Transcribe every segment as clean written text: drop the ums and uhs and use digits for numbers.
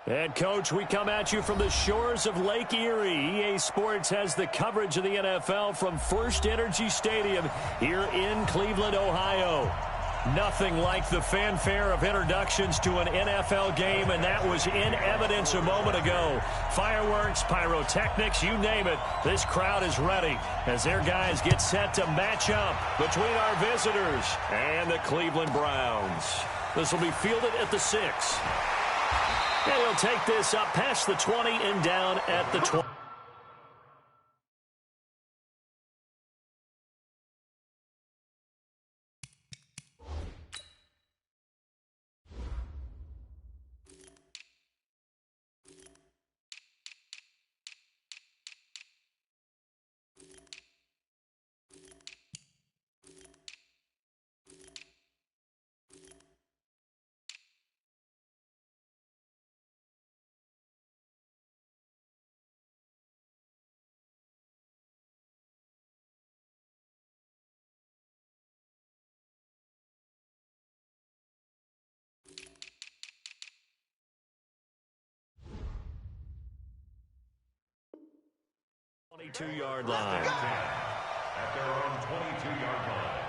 And, Coach, we come at you from the shores of Lake Erie. EA Sports has the coverage of the NFL from First Energy Stadium here in Cleveland, Ohio. Nothing like the fanfare of introductions to an NFL game, and that was in evidence a moment ago. Fireworks, pyrotechnics, you name it. This crowd is ready as their guys get set to match up between our visitors and the Cleveland Browns. This will be fielded at the 6. And he'll take this up past the 20 and down at the 20. Yard line. At their own 22-yard line.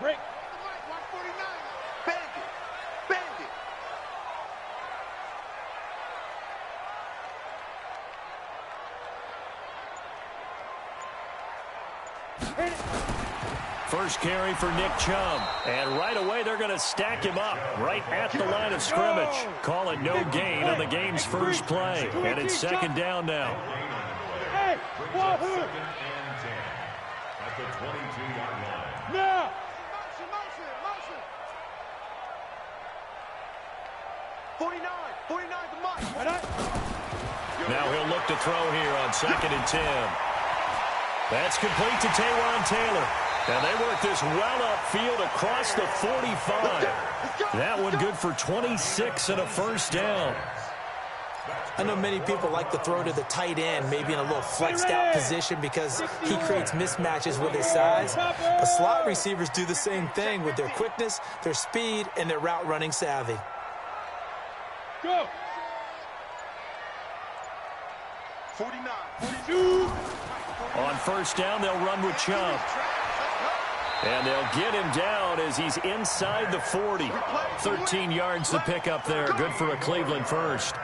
Break. First carry for Nick Chubb. And right away, they're going to stack him up right at the line of scrimmage. Call it no gain on the game's first play. And it's second down now. Hey, Second and 10 at the 22-yard line. now. Motion. 49 the mark. Now he'll look to throw here on second and 10. That's complete to Taywan Taylor. And they work this well upfield across the 45. That one good for 26 and a first down. I know many people like to throw to the tight end, maybe in a little flexed out position because he creates mismatches with his size. But slot receivers do the same thing with their quickness, their speed, and their route running savvy. Go. 49, 42. On first down, they'll run with Chubb. And they'll get him down as he's inside the 40. 13 yards to pick up there. Good for a Cleveland first.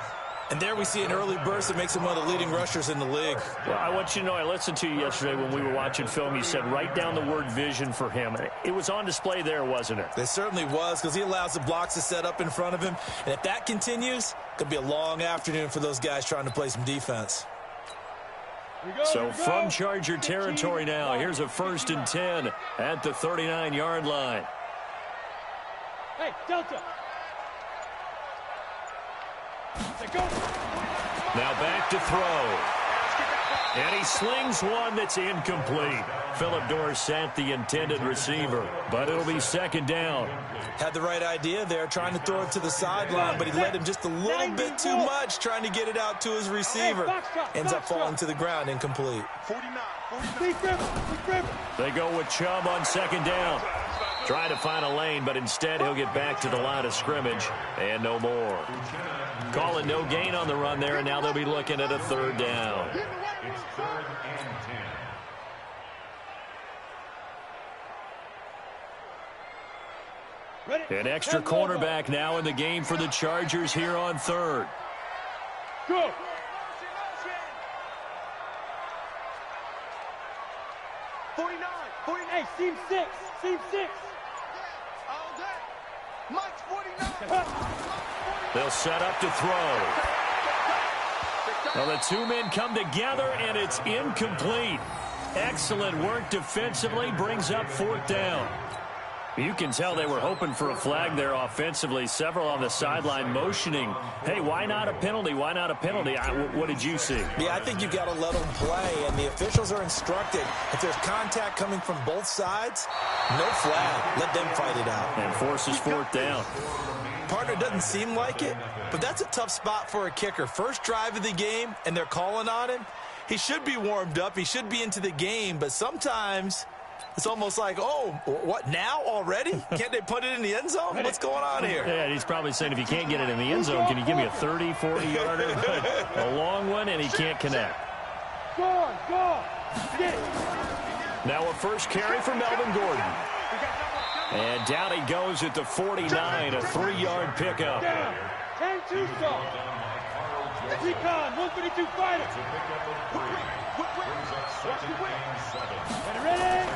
And there we see an early burst that makes him one of the leading rushers in the league. Well, I want you to know, I listened to you yesterday when we were watching film. You said write down the word vision for him. It was on display there, wasn't it? It certainly was, because he allows the blocks to set up in front of him. And if that continues, it could be a long afternoon for those guys trying to play some defense. So from Charger territory now, here's a first and 10 at the 39-yard line. Hey, Delta. Go. Now back to throw. And he slings one that's incomplete. Philip Dorsett, the intended receiver, but it'll be second down. Had the right idea there, trying to throw it to the sideline, but he led him just a little bit too much, trying to get it out to his receiver. Ends up falling to the ground, incomplete. 49. They go with Chubb on second down. Try to find a lane, but instead he'll get back to the line of scrimmage and no more. Call it no gain on the run there, and now they'll be looking at a third down. It's third and 10. An extra cornerback now in the game for the Chargers here on third. Go. 49. Hey, seam 6. All day. Mike's 49. They'll set up to throw. Well, the two men come together, and it's incomplete. Excellent work defensively, brings up fourth down. You can tell they were hoping for a flag there offensively. Several on the sideline motioning, hey, why not a penalty? Why not a penalty? What did you see? Yeah, I think you've got to let them play, and the officials are instructed. If there's contact coming from both sides, no flag. Let them fight it out. And forces fourth down. Partner doesn't seem like it, but that's a tough spot for a kicker. First drive of the game, and they're calling on him. He should be warmed up. He should be into the game, but sometimes it's almost like, oh, what, now already? Can't they put it in the end zone? What's going on here? Yeah, he's probably saying, if you can't get it in the end zone, can you give me a 30, 40-yarder? A long one, and he can't connect. Go on, go on. Now a first carry for Melvin Gordon. And down he goes at the 49, a 3-yard pickup. Down. 10-2 stop. Recon, 132 fighter. Ready?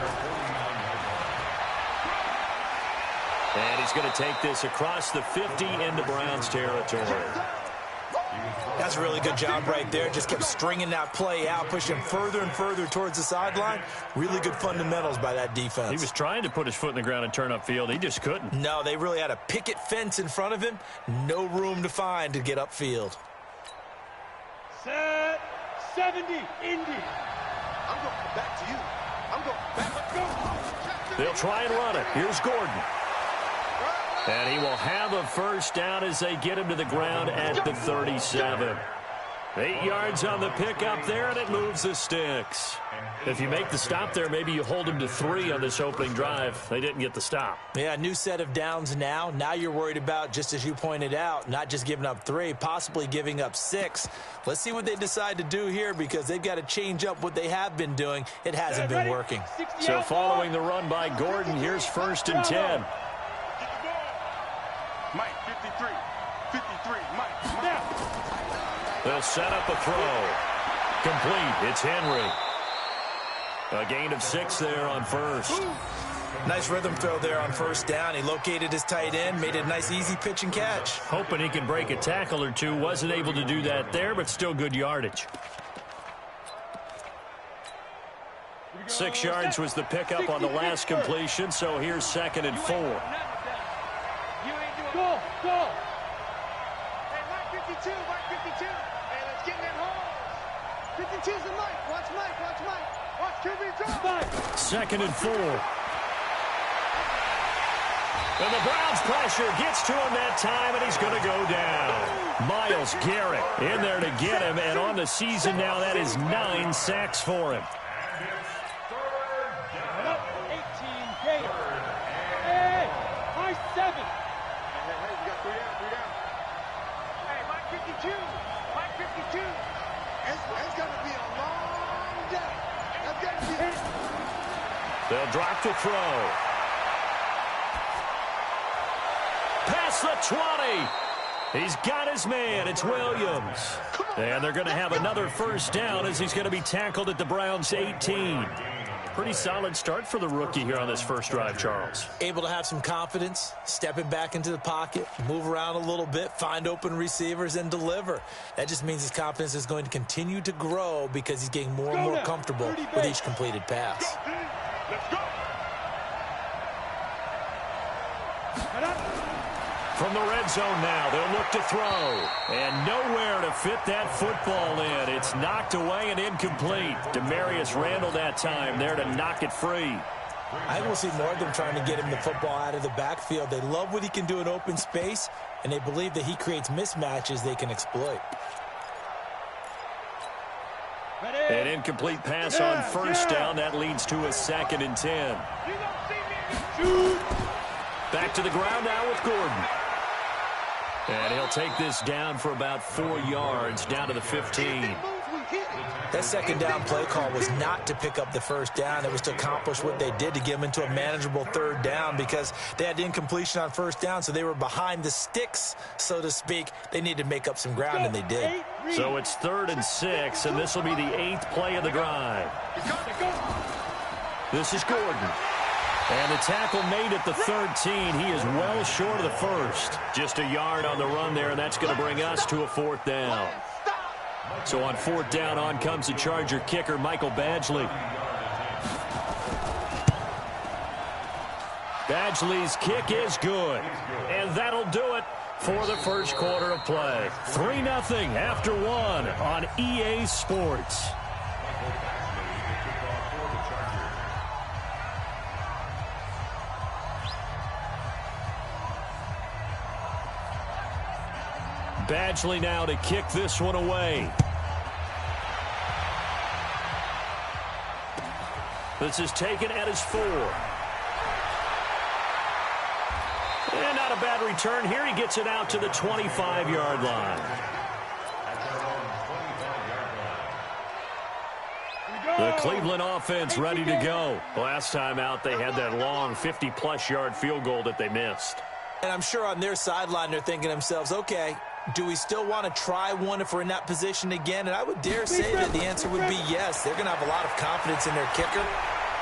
And he's going to take this across the 50 into Browns territory. That's a really good job right there. Just kept stringing that play out, pushing further and further towards the sideline. Really good fundamentals by that defense. He was trying to put his foot in the ground and turn upfield. He just couldn't. No, they really had a picket fence in front of him. No room to find to get upfield. Set. 70. Indy. I'm going back to you. I'm going back. Let's go. They'll try and run it. Here's Gordon. And he will have a first down as they get him to the ground at the 37. 8 yards on the pickup there, and it moves the sticks. If you make the stop there, maybe you hold him to 3 on this opening drive. They didn't get the stop. Yeah, new set of downs now. Now you're worried about, just as you pointed out, not just giving up 3, possibly giving up 6. Let's see what they decide to do here, because they've got to change up what they have been doing. It hasn't been working. So following the run by Gordon, here's 1st and 10. Mike, 53. 53. Mike. They'll set up a throw. Complete. It's Henry. A gain of 6 there on first. Nice rhythm throw there on first down. He located his tight end, made it a nice easy pitch and catch. Hoping he can break a tackle or two. Wasn't able to do that there, but still good yardage. 6 yards was the pickup on the last completion, so here's 2nd and 4. Go, go. Hey, Mike 52, Mike 52. Hey, let's get in that hole. 52's the Mike. Watch Mike, watch Mike. Watch QB drop. 2nd and 4. And the Browns pressure gets to him that time, and he's going to go down. Myles Garrett in there to get him, and on the season now, that is 9 sacks for him. 18 Gator. Hey, high 7. Hey, we got 3 down. Hey, Mike 52. Mike 52. It's going to be a long day. That's going to be... They'll drop to throw. Past the 20. He's got his man. It's Williams. And they're going to have another first down as he's going to be tackled at the Browns' 18. Pretty solid start for the rookie here on this first drive, Charles. Able to have some confidence, stepping back into the pocket, move around a little bit, find open receivers, and deliver. That just means his confidence is going to continue to grow because he's getting more and more comfortable with each completed pass. Let's go. From the red zone now, they'll look to throw. And nowhere to fit that football in. It's knocked away and incomplete. Demarius Randall that time there to knock it free. I think we'll see more of them trying to get him the football out of the backfield. They love what he can do in open space, and they believe that he creates mismatches they can exploit. An incomplete pass on first down. That leads to a 2nd and 10. Back to the ground now with Gordon. And he'll take this down for about 4 yards, down to the 15. That second down play call was not to pick up the first down. It was to accomplish what they did to get them into a manageable 3rd down because they had incompletion on first down, so they were behind the sticks, so to speak. They needed to make up some ground, and they did. So it's 3rd and 6, and this will be the 8th play of the drive. This is Gordon. And the tackle made at the 13. He is well short of the first. Just a yard on the run there, and that's going to bring us to a 4th down. So on 4th down, on comes the Charger kicker, Michael Badgley. Badgley's kick is good. And that'll do it for the first quarter of play. 3-0 after 1 on EA Sports. Badgley now to kick this one away. This is taken at his 4. And not a bad return here. He gets it out to the 25-yard line. The Cleveland offense ready to go. Last time out, they had that long 50-plus yard field goal that they missed. And I'm sure on their sideline they're thinking to themselves, okay, do we still want to try one if we're in that position again? And I would dare say that the answer would be yes. They're going to have a lot of confidence in their kicker.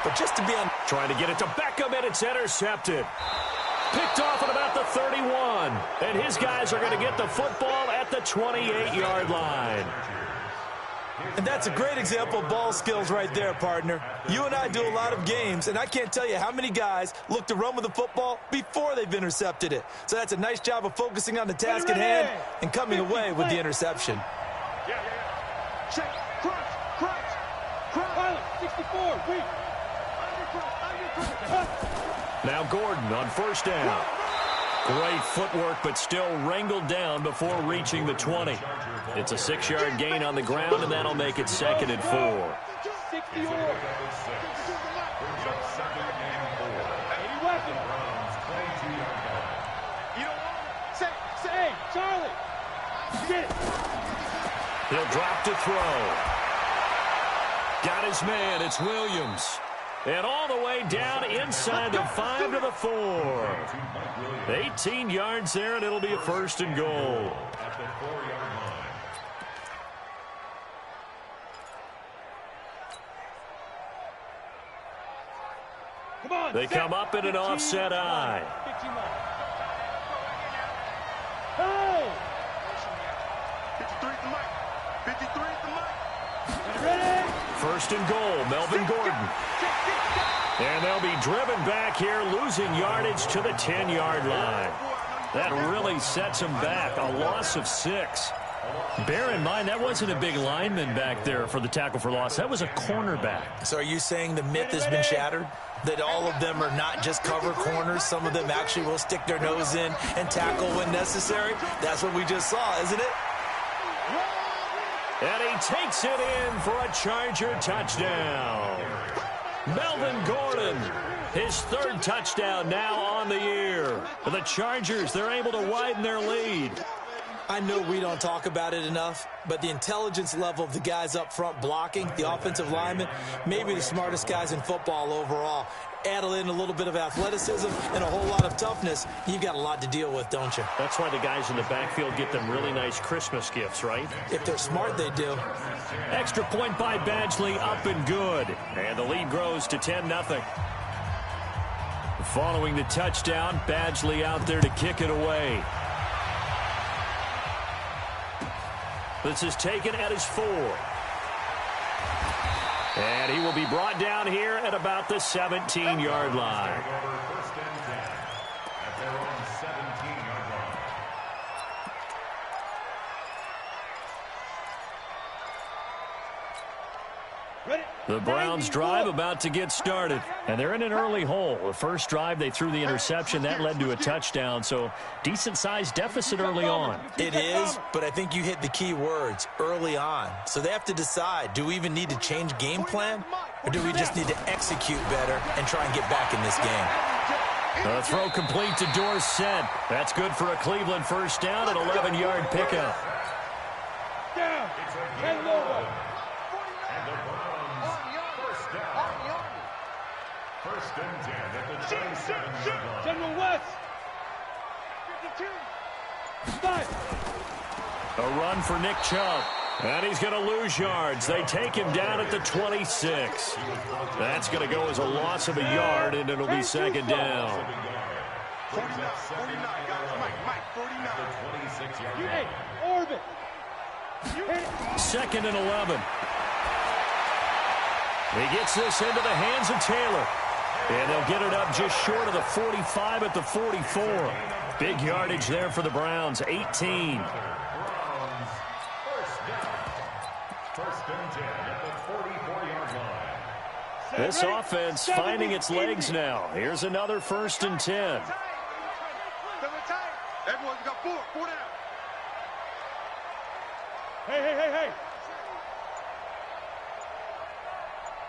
But just to be on... Trying to get it to Beckham, and it's intercepted. Picked off at about the 31. And his guys are going to get the football at the 28-yard line. And that's a great example of ball skills right there, partner. You and I do a lot of games, and I can't tell you how many guys look to run with the football before they've intercepted it. So that's a nice job of focusing on the task at hand and coming away with the interception. Check. Crunch. Pilot, 64, weak. Now Gordon on first down. Great footwork, but still wrangled down before reaching the 20. It's a 6-yard gain on the ground, and that'll make it 2nd and 4. 60 or. Any weapon. You don't want it. Say, Hey, Charlie. Get it. He'll drop to throw. Got his man. It's Williams. And all the way down inside the 5 to the 4. 18 yards there, and it'll be a 1st and goal. At the 4-yard line. Come on. They come up in an offset eye. 15 left. Hey! 53 at the mic. 53 at the mic. Ready? 1st and goal, Melvin Gordon. And they'll be driven back here, losing yardage to the 10-yard line. That really sets them back, a loss of 6. Bear in mind, that wasn't a big lineman back there for the tackle for loss. That was a cornerback. So are you saying the myth has been shattered? That all of them are not just cover corners? Some of them actually will stick their nose in and tackle when necessary? That's what we just saw, isn't it? And he takes it in for a Charger touchdown. Melvin Gordon, his 3rd touchdown now on the year. For the Chargers, they're able to widen their lead. I know we don't talk about it enough, but the intelligence level of the guys up front blocking, the offensive linemen, maybe the smartest guys in football overall. Add in a little bit of athleticism and a whole lot of toughness, you've got a lot to deal with, don't you? That's why the guys in the backfield get them really nice Christmas gifts, right? If they're smart, they do. Extra point by Badgley, up and good. And the lead grows to 10-0. Following the touchdown, Badgley out there to kick it away. This is taken at his 4. And he will be brought down here at about the 17-yard line. First and 10 at their own 17-yard line. Ready? The Browns drive about to get started, and they're in an early hole. The first drive, they threw the interception. That led to a touchdown, so decent-sized deficit early on. It is, but I think you hit the key words, early on. So they have to decide, do we even need to change game plan, or do we just need to execute better and try and get back in this game? A throw complete to Dorsett. That's good for a Cleveland first down, an 11-yard pickup. Down. 10 lower. And the Browns first down. First and 10 at the 27-yard line. General West. 52. 5. A run for Nick Chubb. And he's going to lose yards. They take him down at the 26. That's going to go as a loss of a yard, and it'll be 2nd down. 49, guys. Mike, 49. 26-yard line. Hey, orbit. 2nd and 11. He gets this into the hands of Taylor. And they'll get it up just short of the 45 at the 44. Big yardage there for the Browns, 18. First and 10 at the 44-yard line. This offense finding its legs now. Here's another 1st and 10. Everyone's got four down. Hey.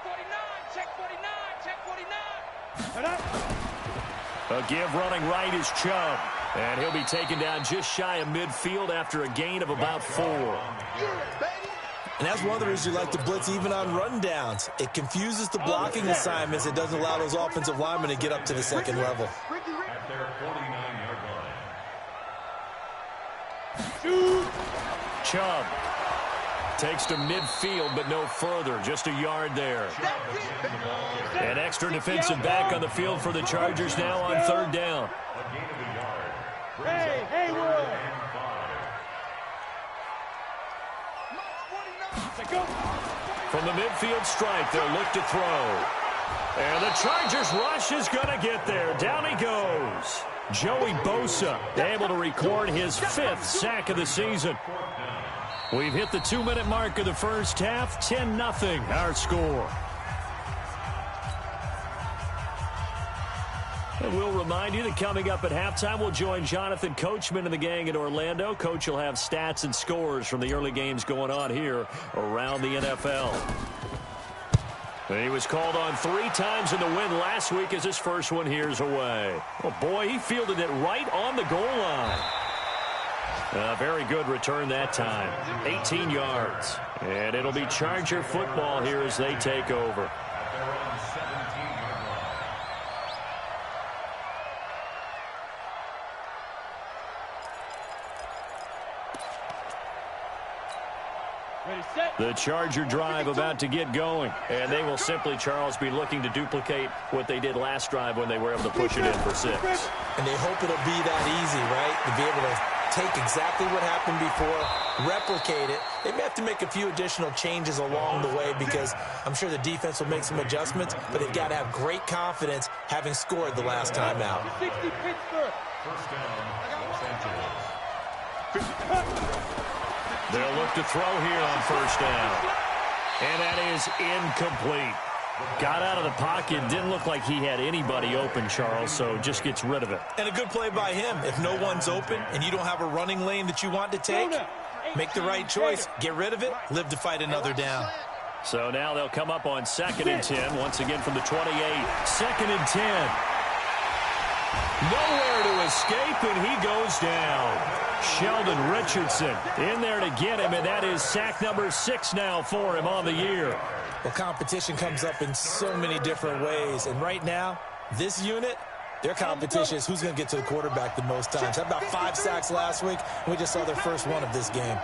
49, check 49. A give running right is Chubb. And he'll be taken down just shy of midfield after a gain of about 4. And that's one of the reasons you like to blitz even on run downs. It confuses the blocking assignments. It doesn't allow those offensive linemen to get up to the second level. At their 49-yard line. Shoot. Chubb takes to midfield, but no further. Just a yard there. An extra defensive back on the field for the Chargers now on 3rd down. A gain of a yard. Hey, Haywood. From the midfield stripe, they'll look to throw. And the Chargers rush is going to get there. Down he goes. Joey Bosa able to record his 5th sack of the season. We've hit the 2-minute mark of the first half. 10-0 our score. And we'll remind you that coming up at halftime, we'll join Jonathan Coachman and the gang in Orlando. Coach will have stats and scores from the early games going on here around the NFL. And he was called on 3 times in the win last week as his first one here's away. Oh, boy, he fielded it right on the goal line. A very good return that time. 18 yards. And it'll be Charger football here as they take over. The Charger drive about to get going. And they will simply, Charles, be looking to duplicate what they did last drive when they were able to push it in for 6. And they hope it'll be that easy, right? To be able to take exactly what happened before, replicate it. They may have to make a few additional changes along the way because I'm sure the defense will make some adjustments, but they've got to have great confidence having scored the last time out. 60 Pittsburgh. First down, Los Angeles. They'll look to throw here on 1st down. And that is incomplete. Got out of the pocket. Didn't look like he had anybody open, Charles, so just gets rid of it. And a good play by him. If no one's open and you don't have a running lane that you want to take, make the right choice. Get rid of it. Live to fight another down. So now they'll come up on 2nd and 10, once again from the 28. 2nd and 10. Nowhere to escape, and he goes down. Sheldon Richardson in there to get him, and that is sack number 6 now for him on the year. Well, competition comes up in so many different ways, and right now, this unit, their competition is who's going to get to the quarterback the most times. Had about 5 sacks last week, and we just saw their first one of this game.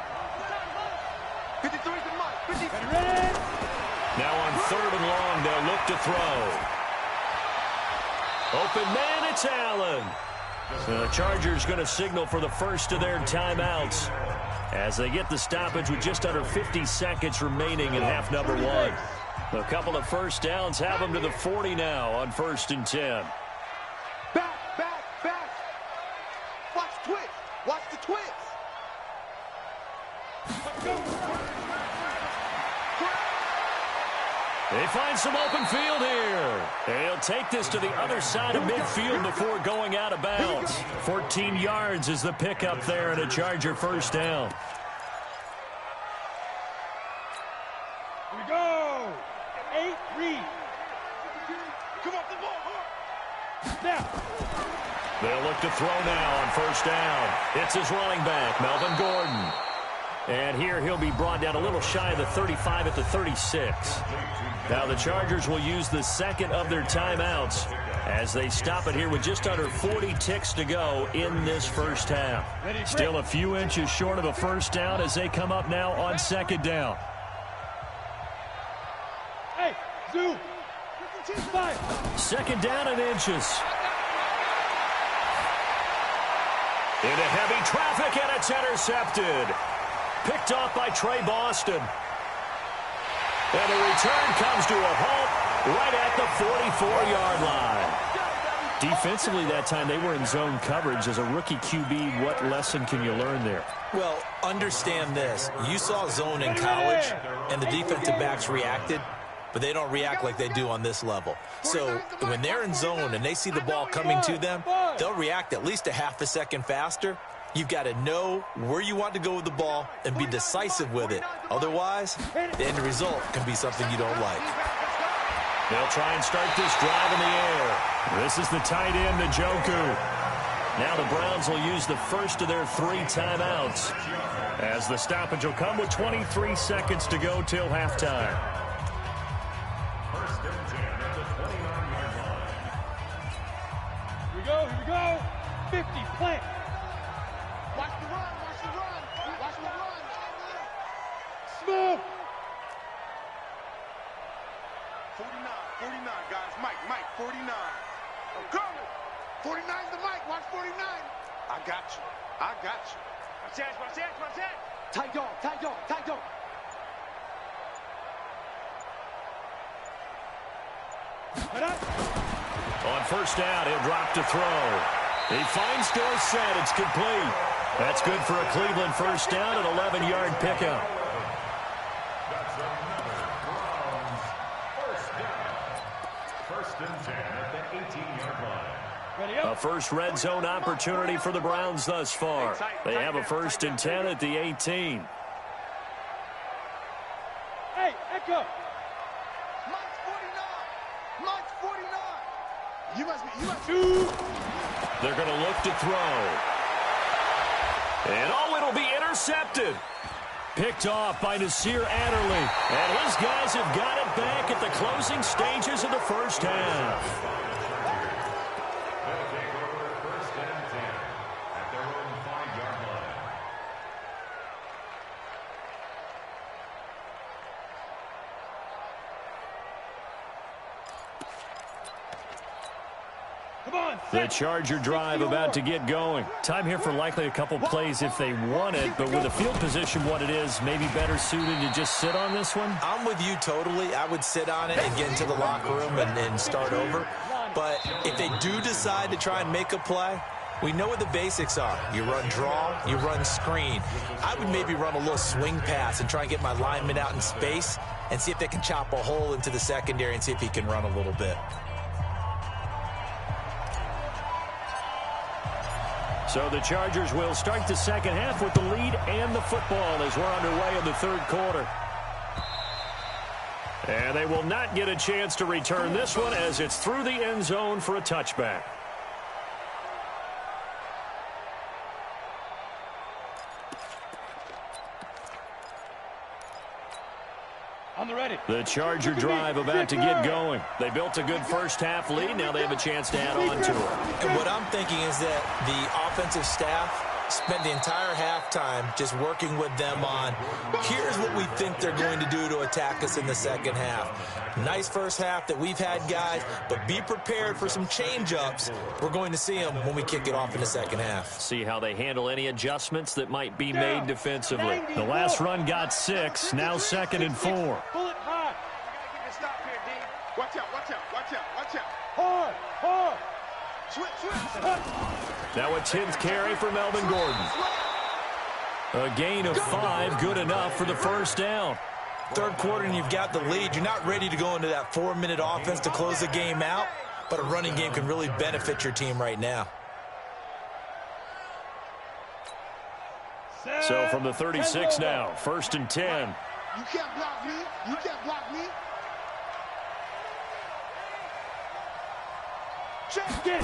Now on 3rd and long, they'll look to throw. Open man, it's Allen. The Chargers going to signal for the first of their timeouts as they get the stoppage with just under 50 seconds remaining in half number 1. A couple of first downs have them to the 40 now on 1st and 10. Back. Watch the twist. Watch the twist. They find some open field here. They'll take this to the other side of midfield before going out of bounds. 14 yards is the pickup there and a Charger first down. Here we go. 8 read. Come on, the ball. Snap. They'll look to throw now on 1st down. It's his running back, Melvin Gordon. And here he'll be brought down a little shy of the 35 at the 36. Now the Chargers will use the second of their timeouts as they stop it here with just under 40 ticks to go in this first half. Still a few inches short of a first down as they come up now on 2nd down. Hey, Zoo. 2nd down and inches. Into heavy traffic, and it's intercepted. Picked off by Trey Boston. And the return comes to a halt right at the 44-yard line. Defensively that time, they were in zone coverage. As a rookie QB, what lesson can you learn there? Well, understand this. You saw zone in college, and the defensive backs reacted, but they don't react like they do on this level. So when they're in zone and they see the ball coming to them, they'll react at least a half a second faster. You've got to know where you want to go with the ball and be decisive with it. Otherwise, the end result can be something you don't like. They'll try and start this drive in the air. This is the tight end, Njoku. Now the Browns will use the first of their 3 timeouts, as the stoppage will come with 23 seconds to go till halftime. First and 10 at the 29-yard line. Here we go. 50, plant. Watch the run, watch the run, watch the run. Smooth. 49, guys. Mike, 49. I'm coming. 49's the Mike. Watch 49. I got you. Watch that. Tight dog. On first down, he'll drop to throw. He finds Dorsett. It's complete. That's good for a Cleveland first down, an 11-yard pickup. That's another Browns first down. First and 10 at the 18-yard line. Ready A up. first red zone opportunity for the Browns thus far. They have a first and 10 at the 18. Hey, Echo. Mike's 49. You must be. Two. They're going to look to throw. And it'll be intercepted. Picked off by Nasir Adderley. And his guys have got it back at the closing stages of the first half. They'll take over first and 10 at their own 5-yard line. Come on. The Charger drive about to get going. Time here for likely a couple plays if they want it, but with the field position what it is, maybe better suited to just sit on this one? I'm with you totally. I would sit on it and get into the locker room and start over. But if they do decide to try and make a play, we know what the basics are. You run draw, you run screen. I would maybe run a little swing pass and try and get my lineman out in space and see if they can chop a hole into the secondary and see if he can run a little bit. So the Chargers will start the second half with the lead and the football as we're underway in the third quarter. And they will not get a chance to return this one as it's through the end zone for a touchback. On the ready. The Charger drive about to get going. They built a good first half lead. Now they have a chance to add on to it. And what I'm thinking is that the offensive staff spent the entire halftime just working with them on, here's what we think they're going to do to attack us in the second half. Nice first half that we've had, guys, but be prepared for some change-ups. We're going to see them when we kick it off in the second half. See how they handle any adjustments that might be made defensively. The last run got 6, now 2nd and 4. Bullet high. You gotta get the stop here, D. Watch out. Hard. Switch. Now a 10th carry for Melvin Gordon. A gain of 5, good enough for the first down. Third quarter and you've got the lead. You're not ready to go into that 4-minute offense to close the game out, but a running game can really benefit your team right now. So from the 36 now, 1st and 10. You can't block me. Check it.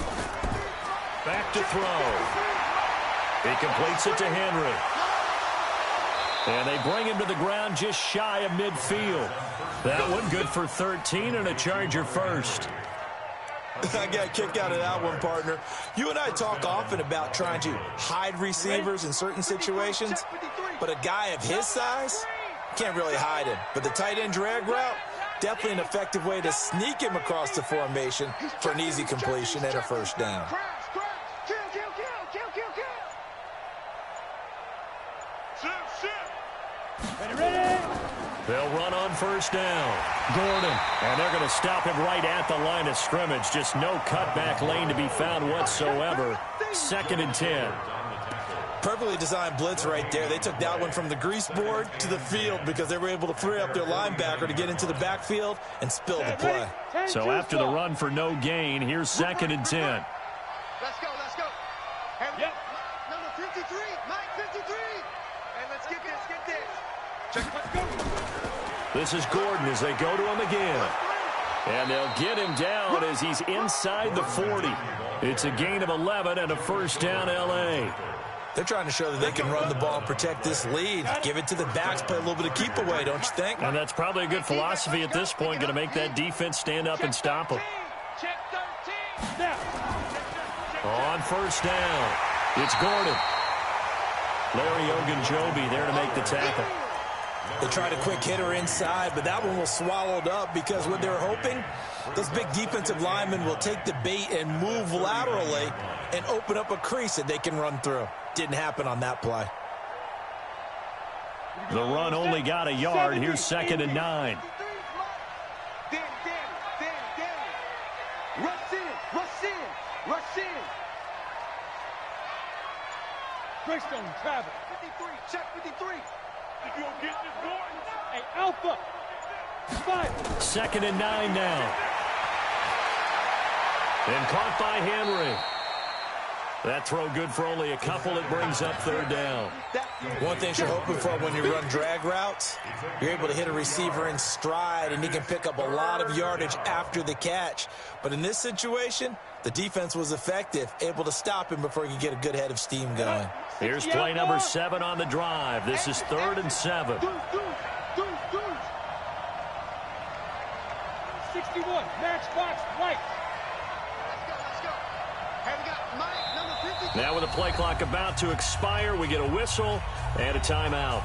Back to throw. He completes it to Henry. And they bring him to the ground just shy of midfield. That one good for 13 and a Charger first. I got a kick out of that one, partner. You and I talk often about trying to hide receivers in certain situations, but a guy of his size can't really hide him. But the tight end drag route, definitely an effective way to sneak him across the formation for an easy completion and a first down. Ready. They'll run on first down. Gordon. And they're going to stop him right at the line of scrimmage. Just no cutback lane to be found whatsoever. 2nd and 10. Perfectly designed blitz right there. They took that one from the grease board to the field because they were able to free up their linebacker to get into the backfield and spill the play. So after the run for no gain, here's 2nd and 10. Let's go, let's go. Yep. Number 53, Mike 53. And let's get this. Check, let's go. This is Gordon as they go to him again. And they'll get him down as he's inside the 40. It's a gain of 11 and a first down, L.A. They're trying to show that they can run the ball and protect this lead. Give it to the backs, play a little bit of keep away, don't you think? And that's probably a good philosophy at this point, going to make that defense stand up and stop them. On first down, it's Gordon. Larry Ogunjobi there to make the tackle. They tried a quick hitter inside, but that one was swallowed up because what they're hoping, those big defensive linemen will take the bait and move laterally and open up a crease that they can run through. Didn't happen on that play. The run only got a yard. Here's 2nd and 9. Rush in. Greystone, travel. 53, check 53. If you don't get this going, hey, Alpha. 5. 2nd and 9 now. And caught by Henry. That throw good for only a couple. It brings up 3rd down. One thing you're hoping for when you run drag routes, you're able to hit a receiver in stride, and he can pick up a lot of yardage after the catch. But in this situation, the defense was effective, able to stop him before he could get a good head of steam going. Here's play number 7 on the drive. This is 3rd and 7. 61, matchbox right. Let's go. Hey, we got Mike, number 53. Now with the play clock about to expire, we get a whistle and a timeout.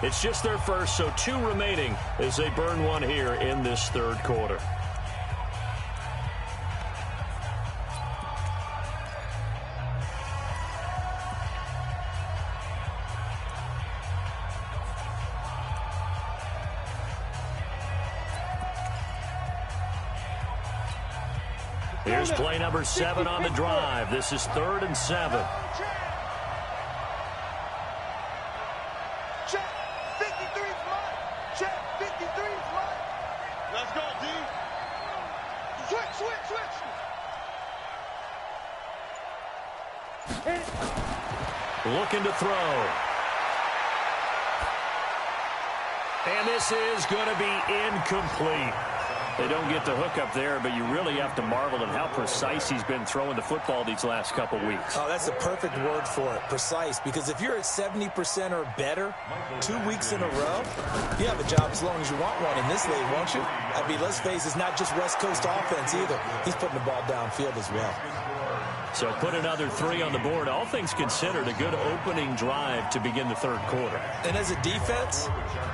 It's just their first, so 2 remaining as they burn one here in this 3rd quarter. Here's play number 7 on the drive. This is 3rd and 7. Check 53's mine. Check 53's mine. Let's go, D. Switch. Looking to throw. And this is going to be incomplete. They don't get the hook up there, but you really have to marvel at how precise he's been throwing the football these last couple weeks. Oh, that's the perfect word for it, precise, because if you're at 70% or better 2 weeks in a row, you have a job as long as you want one in this league, won't you? I mean, let's face it, it's not just West Coast offense either. He's putting the ball downfield as well. So put another 3 on the board. All things considered, a good opening drive to begin the 3rd quarter. And as a defense,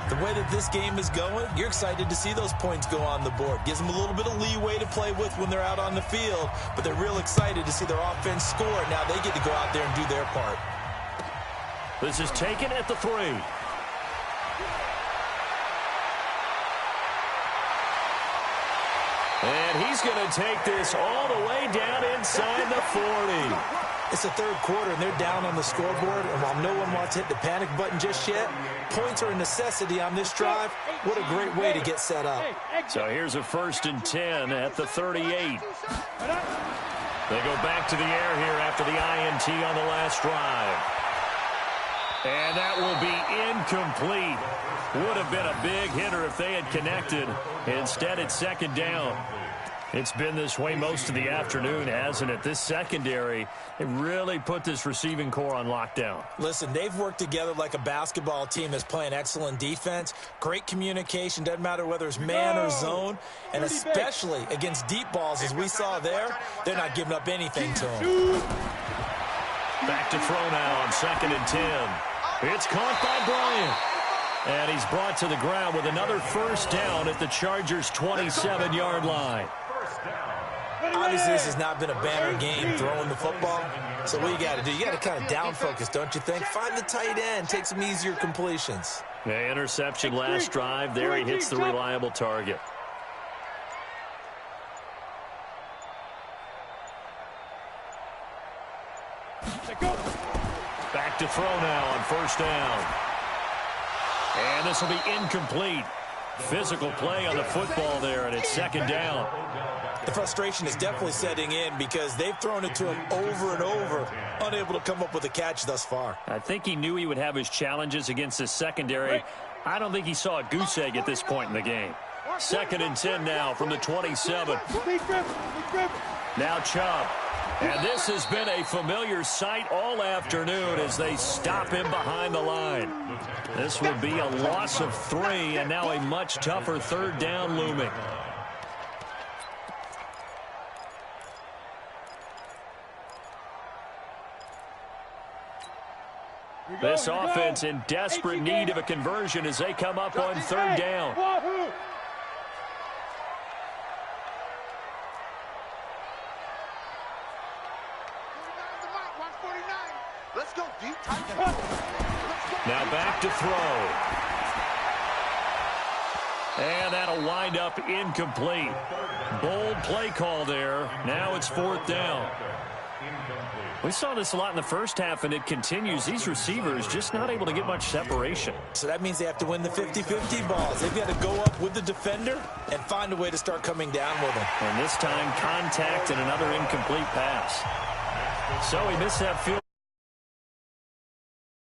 the way that this game is going, you're excited to see those points go on the board. Gives them a little bit of leeway to play with when they're out on the field, but they're real excited to see their offense score. Now they get to go out there and do their part. This is taken at the 3. And he's going to take this all the way down inside the 40. It's the 3rd quarter, and they're down on the scoreboard. And while no one wants to hit the panic button just yet, points are a necessity on this drive. What a great way to get set up. So here's a 1st and 10 at the 38. They go back to the air here after the INT on the last drive. And that will be incomplete. Would have been a big hitter if they had connected. Instead, it's 2nd down. It's been this way most of the afternoon, hasn't it? This secondary, it really put this receiving core on lockdown. Listen, they've worked together like a basketball team that's playing excellent defense. Great communication, doesn't matter whether it's man or zone. And especially against deep balls, as we saw there, they're not giving up anything to them. Back to throw now on 2nd and 10. It's caught by Bryant. And he's brought to the ground with another 1st down at the Chargers' 27-yard line. Obviously, this has not been a banner game throwing the football. So what you got to do, you got to kind of down focus, don't you think? Find the tight end, take some easier completions. The interception last drive. There he hits the reliable target. Back to throw now on first down. And this will be incomplete. Physical play on the football there, and it's second down. The frustration is definitely setting in because they've thrown it to him over and over, unable to come up with a catch thus far. I think he knew he would have his challenges against his secondary. I don't think he saw a goose egg at this point in the game. Second and 10 now from the 27. Now Chubb. And this has been a familiar sight all afternoon as they stop him behind the line. This will be a loss of 3, and now a much tougher third down looming. This offense in desperate need of a conversion as they come up on third down. Let's go deep. Now back to throw. And that'll wind up incomplete. Bold play call there. Now it's fourth down. We saw this a lot in the first half, and it continues. These receivers just not able to get much separation. So that means they have to win the 50-50 balls. They've got to go up with the defender and find a way to start coming down with him. And this time, contact and another incomplete pass. So he missed that field.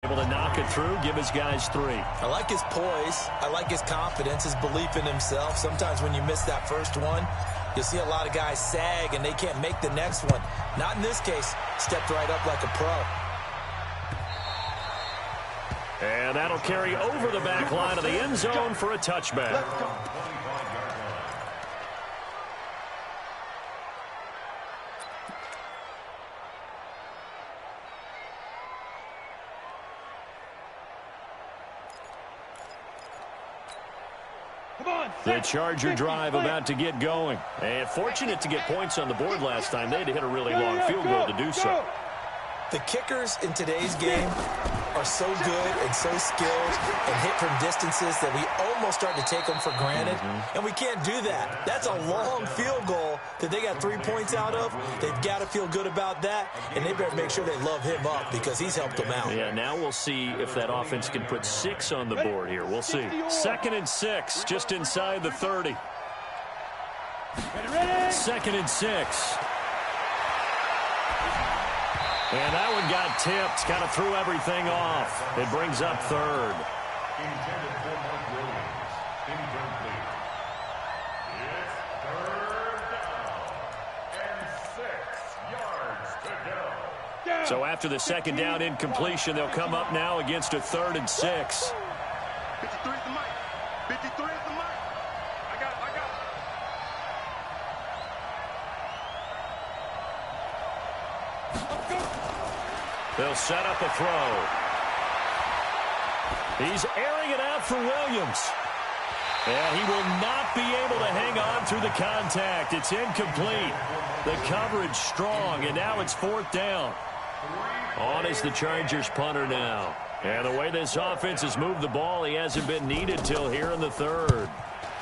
Able to knock it through, give his guys 3. I like his poise. I like his confidence, his belief in himself. Sometimes when you miss that first one, you'll see a lot of guys sag and they can't make the next one. Not in this case. Stepped right up like a pro. And that'll carry over the back line of the end zone for a touchback. The Charger drive about to get going. And fortunate to get points on the board last time. They had to hit a really long field goal to do so. The kickers in today's game are so good and so skilled and hit from distances that we almost start to take them for granted. And we can't do that. That's a long field goal that they got 3 points out of. They've got to feel good about that, and they better make sure they love him up because he's helped them out. Yeah, now we'll see if that offense can put 6 on the board here. We'll see. Second and 6, just inside the 30. Second and 6. And that one got tipped, kind of threw everything off. It brings up third. Intended for Mark Williams. Incomplete. It's third down. And 6 yards to go. So after the second down incompletion, they'll come up now against a third and 6. 53 is the mic. 53 is the mic. I got it. They'll set up a throw. He's airing it out for Williams. And he will not be able to hang on through the contact. It's incomplete. The coverage strong, and now it's fourth down. On is the Chargers punter now. And the way this offense has moved the ball, he hasn't been needed till here in the third.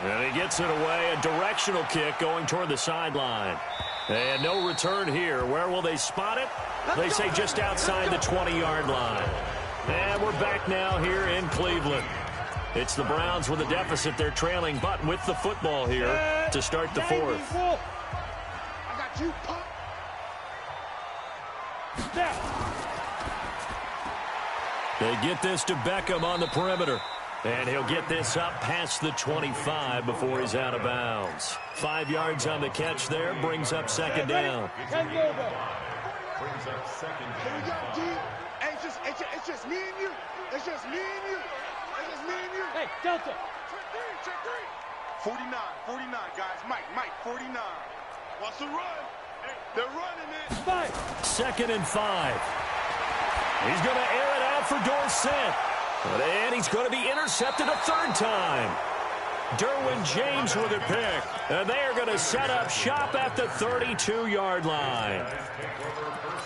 And he gets it away, a directional kick going toward the sideline. And no return here. Where will they spot it? They say just outside the 20-yard line. And we're back now here in Cleveland. It's the Browns with a deficit. They're trailing, but with the football here to start the fourth. I got you, punk. They get this to Beckham on the perimeter. And he'll get this up past the 25 before he's out of bounds. 5 yards on the catch there, brings up second down. Brings up second Here we go, down. D. Hey, it's just me and you. It's just me and you. It's just me and you. Hey, Delta. Check three. 49, guys. Mike, 49. Wants to run. Hey, they're running it. 5. Second and 5. He's going to air it out for Dorsett. And he's going to be intercepted a third time. Derwin James with a pick. And they are going to set up shop at the 32-yard line.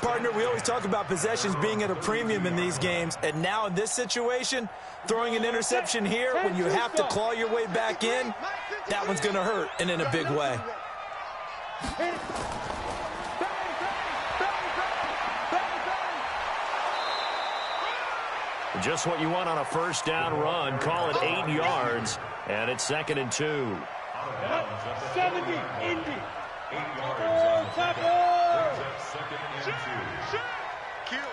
Partner, we always talk about possessions being at a premium in these games. And now in this situation, throwing an interception here when you have to claw your way back in, that one's going to hurt, and in a big way. Just what you want on a first down run. Call it 8 yards, and it's 2nd and 2. 70, Indy. 8 yards on second and 2. Kill.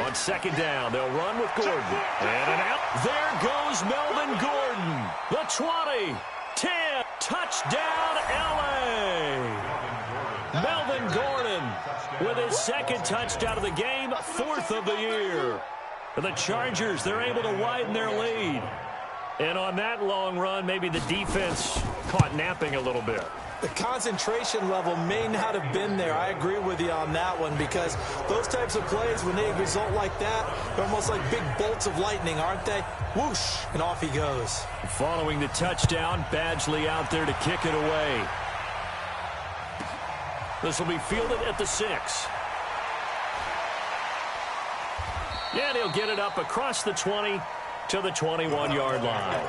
On 2nd down, they'll run with Gordon. And an out. There goes Melvin Gordon. The 20, 10, touchdown, L.A. Melvin Gordon with his 2nd touchdown of the game, 4th of the year. The Chargers, they're able to widen their lead. And on that long run, maybe the defense caught napping a little bit. The concentration level may not have been there. I agree with you on that one, because those types of plays, when they result like that, they're almost like big bolts of lightning, aren't they? Whoosh, and off he goes. Following the touchdown, Badgley out there to kick it away. This will be fielded at the 6. And he'll get it up across the 20 to the 21-yard line.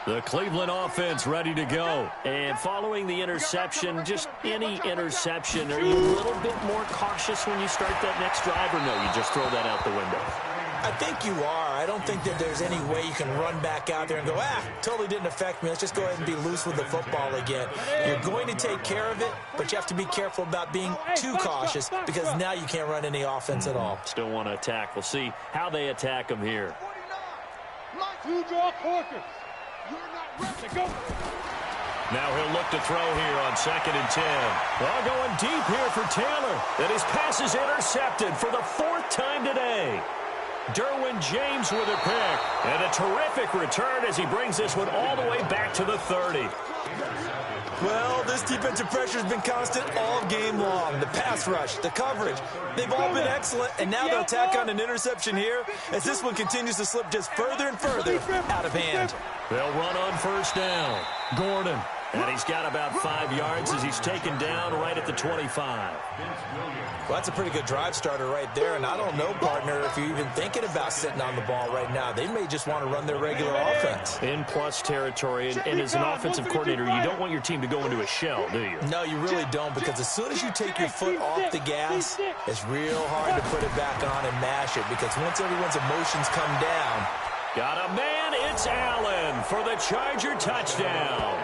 The Cleveland offense ready to go. And following the interception, just any interception, are you a little bit more cautious when you start that next drive, or no, you just throw that out the window? I think you are. I don't think that there's any way you can run back out there and go, totally didn't affect me. Let's just go ahead and be loose with the football again. You're going to take care of it, but you have to be careful about being too cautious, because now you can't run any offense at all. Still want to attack. We'll see how they attack them here. 2 draw quarters. Go. Now he'll look to throw here on 2nd and 10. Well, going deep here for Taylor. And his pass is intercepted for the 4th time today. Derwin James with a pick. And a terrific return as he brings this one all the way back to the 30. Well, this defensive pressure has been constant all game long. The pass rush, the coverage, they've all been excellent. And now they'll tack on an interception here as this one continues to slip just further and further out of hand. They'll run on 1st down. Gordon. And he's got about 5 yards as he's taken down right at the 25. Well, that's a pretty good drive starter right there. And I don't know, partner, if you're even thinking about sitting on the ball right now. They may just want to run their regular offense. In plus territory. And as an offensive coordinator, you don't want your team to go into a shell, do you? No, you really don't, because as soon as you take your foot off the gas, it's real hard to put it back on and mash it, because once everyone's emotions come down. Got a man, it's Allen for the Charger touchdown.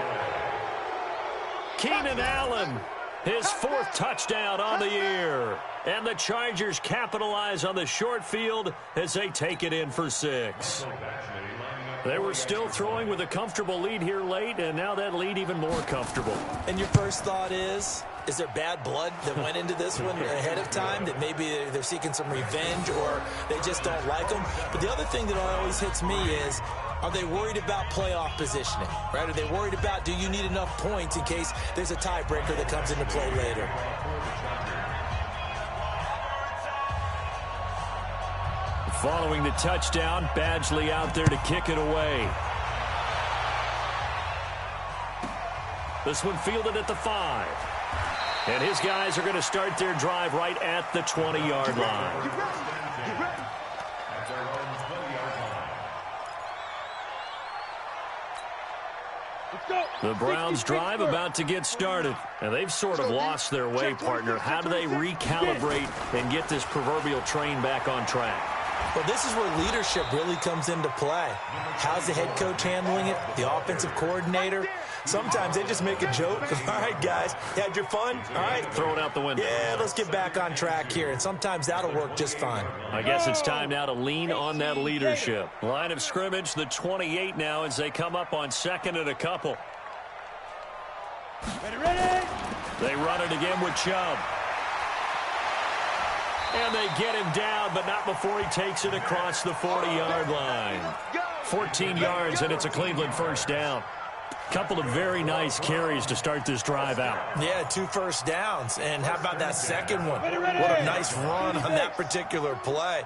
Keenan Allen, his 4th touchdown on the year. And the Chargers capitalize on the short field as they take it in for 6. They were still throwing with a comfortable lead here late, and now that lead even more comfortable. And your first thought is there bad blood that went into this one ahead of time, that maybe they're seeking some revenge, or they just don't like them? But the other thing that always hits me is, are they worried about playoff positioning, right? Are they worried about, do you need enough points in case there's a tiebreaker that comes into play later? Following the touchdown, Badgley out there to kick it away. This one fielded at the 5. And his guys are going to start their drive right at the 20-yard line. The Browns drive about to get started. And they've sort of lost their way, partner. How do they recalibrate and get this proverbial train back on track? Well, this is where leadership really comes into play. How's the head coach handling it? The offensive coordinator? Sometimes they just make a joke. All right, guys, you had your fun? All right. Throw it out the window. Yeah, let's get back on track here. And sometimes that'll work just fine. I guess it's time now to lean on that leadership. Line of scrimmage, the 28 now as they come up on 2nd and a couple. Ready? They run it again with Chubb. And they get him down, but not before he takes it across the 40-yard line. 14 yards, and it's a Cleveland first down. Couple of very nice carries to start this drive out. Yeah, 2 first downs. And how about that second one? What a nice run on that particular play.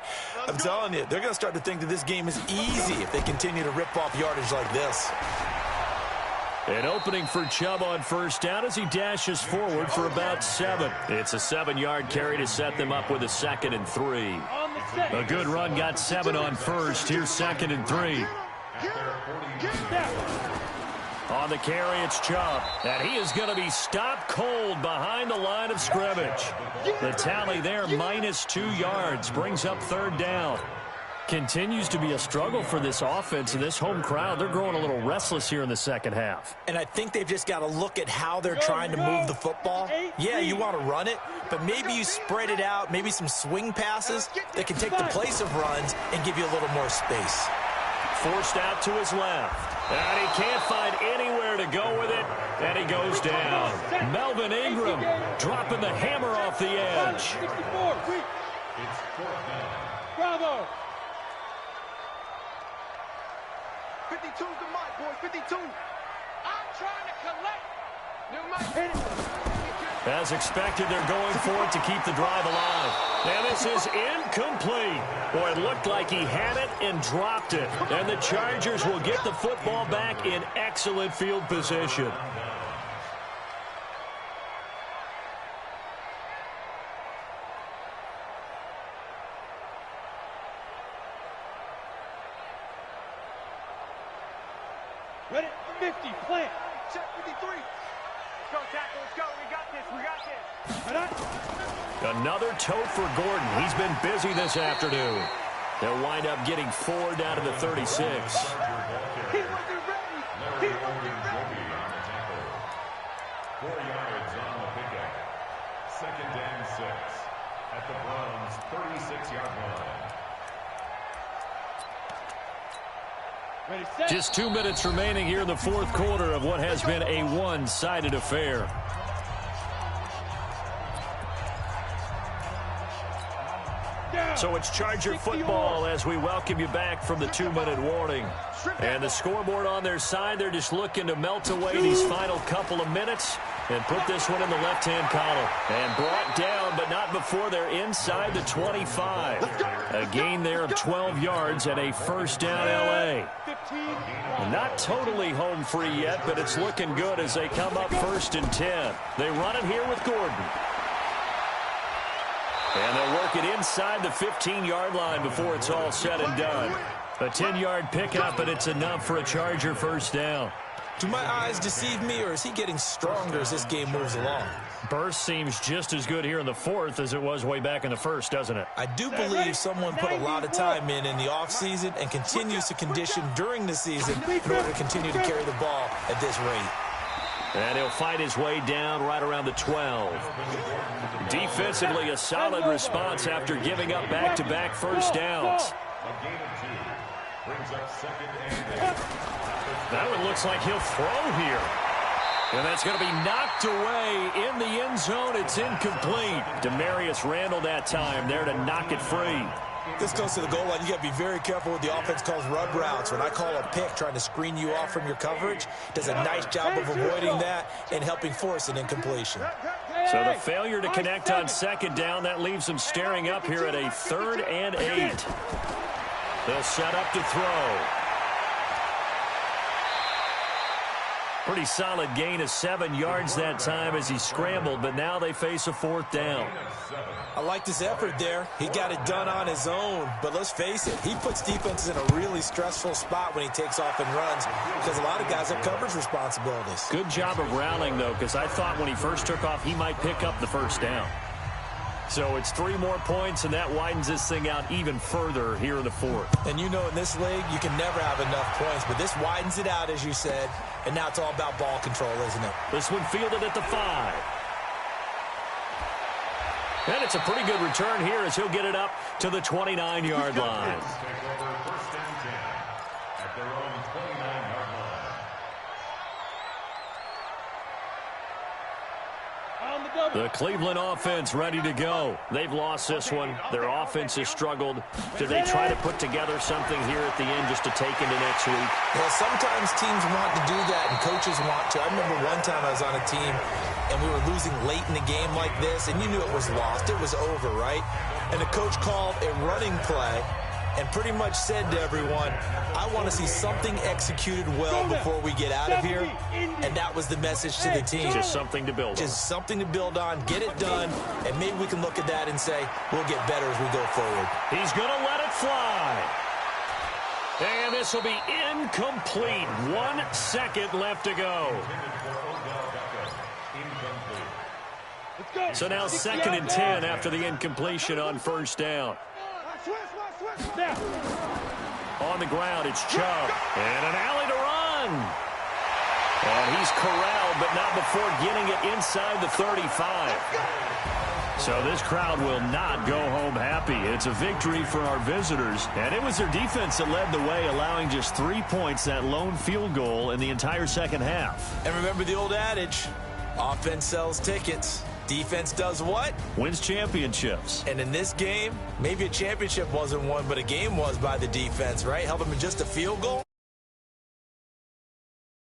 I'm telling you, they're going to start to think that this game is easy if they continue to rip off yardage like this. An opening for Chubb on first down as he dashes forward for about 7. It's a 7-yard carry to set them up with a 2nd and 3. A good run got 7 on first. Here's 2nd and 3. On the carry, it's Chubb. And he is going to be stopped cold behind the line of scrimmage. The tally there, -2 yards, brings up 3rd down. Continues to be a struggle for this offense and this home crowd. They're growing a little restless here in the second half. And I think they've just got to look at how they're trying to move the football. Yeah, you want to run it, but maybe you spread it out, maybe some swing passes that can take the place of runs and give you a little more space. Forced out to his left. And he can't find anywhere to go with it, and he goes down. Melvin Ingram dropping the hammer off the edge. It's 4th down. Bravo. 52's the mic, boys. 52. I'm trying to collect. New mic. As expected, they're going for it to keep the drive alive. And this is incomplete. Boy, it looked like he had it and dropped it. And the Chargers will get the football back in excellent field position. Ready? 50. Plant. Check 53. Let's go, tackle. Let's go. We got this. We got this. Another tote for Gordon. He's been busy this afternoon. They'll wind up getting 4 down to the 36. He wasn't ready. He wasn't ready. 4 yards on the pickup. 2nd and 6 at the Browns' 36-yard line. Ready, set. Just 2 minutes remaining here in the 4th quarter of what has been a one-sided affair. So it's Charger football as we welcome you back from the 2-minute warning. And the scoreboard on their side, they're just looking to melt away these final couple of minutes and put this one in the left-hand column. And brought down, but not before they're inside the 25. A gain there of 12 yards and a 1st down L.A. Not totally home free yet, but it's looking good as they come up 1st and 10. They run it here with Gordon. And they'll work it inside the 15-yard line before it's all said and done. A 10-yard pickup, and it's enough for a Charger 1st down. Do my eyes deceive me, or is he getting stronger as this game moves along? Burst seems just as good here in the 4th as it was way back in the 1st, doesn't it? I do believe someone put a lot of time in the offseason and continues to condition during the season in order to continue to carry the ball at this rate. And he'll fight his way down right around the 12. Defensively, a solid response after giving up back-to-back 1st downs. A gain of 2 brings up 2nd and 8. That one looks like he'll throw here. And that's going to be knocked away in the end zone. It's incomplete. Demarius Randall that time there to knock it free. This goes to the goal line. You got to be very careful with the offense calls rub routes. When I call a pick trying to screen you off from your coverage, does a nice job of avoiding that and helping force an incompletion. So the failure to connect on 2nd down, that leaves them staring up here at a 3rd and 8. They'll set up to throw. Pretty solid gain of 7 yards that time as he scrambled, but now they face a 4th down. I liked his effort there. He got it done on his own, but let's face it, he puts defenses in a really stressful spot when he takes off and runs because a lot of guys have coverage responsibilities. Good job of rallying, though, because I thought when he first took off, he might pick up the 1st down. So it's 3 more points, and that widens this thing out even further here in the 4th. And you know in this league, you can never have enough points, but this widens it out, as you said, and now it's all about ball control, isn't it? This one fielded at the 5. And it's a pretty good return here as he'll get it up to the 29-yard line. Take over 1st and 10 at their own 29-yard line. on the double. The Cleveland offense ready to go. They've lost this one. Their offense has struggled. Do they try to put together something here at the end just to take into next week? Well, sometimes teams want to do that, and coaches want to. I remember one time I was on a team, and we were losing late in the game like this, and you knew it was lost. It was over, right? And the coach called a running play and pretty much said to everyone, I want to see something executed well before we get out of here. And that was the message to the team. Just something to build on. Just something to build on, get it done, and maybe we can look at that and say, we'll get better as we go forward. He's going to let it fly. And this will be incomplete. 1 second left to go. So now 2nd and 10 after the incompletion on first down. On the ground, it's Chubb. And an alley to run. And he's corralled, but not before getting it inside the 35. So this crowd will not go home happy. It's a victory for our visitors. And it was their defense that led the way, allowing just 3 points, that lone field goal in the entire second half. And remember the old adage, offense sells tickets. Defense does what? Wins championships. And in this game, maybe a championship wasn't won, but a game was by the defense, right? Held them to just a field goal.